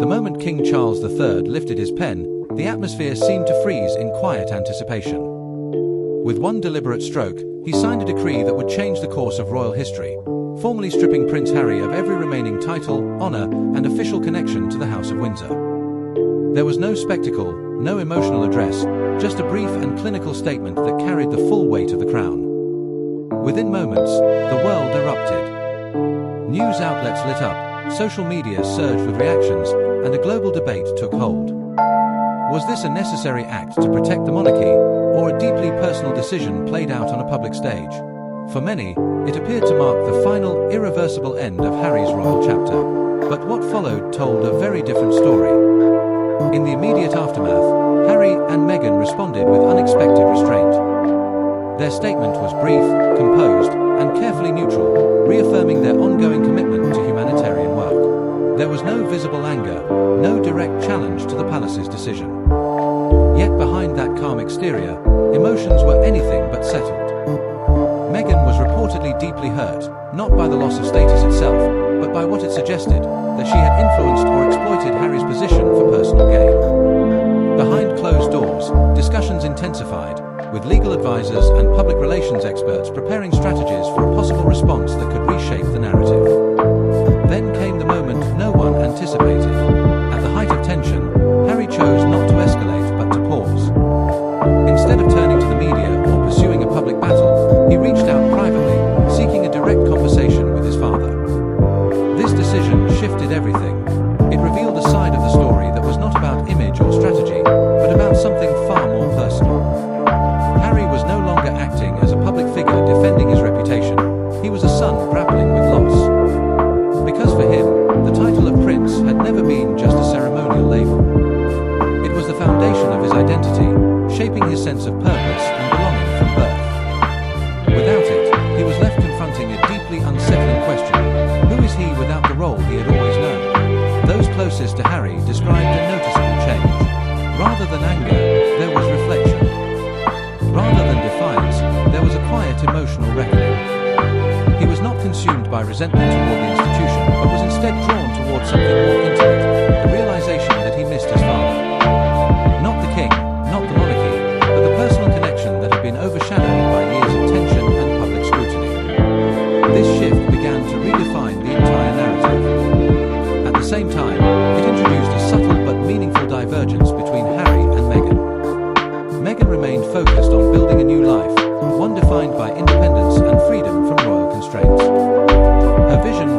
The moment King Charles III lifted his pen, the atmosphere seemed to freeze in quiet anticipation. With one deliberate stroke, he signed a decree that would change the course of royal history, formally stripping Prince Harry of every remaining title, honor, and official connection to the House of Windsor. There was no spectacle, no emotional address, just a brief and clinical statement that carried the full weight of the crown. Within moments, the world erupted. News outlets lit up, social media surged with reactions, and a global debate took hold. Was this a necessary act to protect the monarchy, or a deeply personal decision played out on a public stage? For many, it appeared to mark the final, irreversible end of Harry's royal chapter. But what followed told a very different story. In the immediate aftermath, Harry and Meghan responded with unexpected restraint. Their statement was brief, composed, and carefully neutral, reaffirming their ongoing commitment to humanitarian work. There was no visible anger, no direct challenge to the palace's decision. Yet behind that calm exterior, emotions were anything but settled. Meghan was reportedly deeply hurt, not by the loss of status itself, but by what it suggested, that she had influenced or exploited Harry's position for personal gain. Behind closed doors, discussions intensified, with legal advisors and public relations experts preparing strategies for a possible response that could reshape the narrative. Then came the moment no one anticipated. At the height of tension, Harry chose not to escalate but to pause. Instead of turning to the media or pursuing a public battle, he reached out privately, seeking a direct conversation with his father. This decision shifted everything. It revealed a side of the story that was not about image or strategy, but about something far more personal. Harry was no longer acting as a public figure defending his reputation. He was a son grappling with loss. Because for him, the title of prince had never been just a ceremonial label. It was the foundation of his identity, shaping his sense of purpose and belonging from birth. Without it, he was left confronting a deeply unsettling question. Who is he without the role he had always known? Those closest to Harry described a noticeable change. Rather than anger, there was reflection. Rather than defiance, there was a quiet emotional reckoning. He was not consumed by resentment toward the institution, but was instead drawn towards something more intimate, the realization that he missed his father. Not the king, not the monarchy, but the personal connection that had been overshadowed by years of tension and public scrutiny. This shift began to redefine the entire narrative. At the same time, it introduced a subtle but meaningful divergence between Harry and Meghan. Meghan remained focused on building a new life, one defined by independence and freedom from royal constraints. Her vision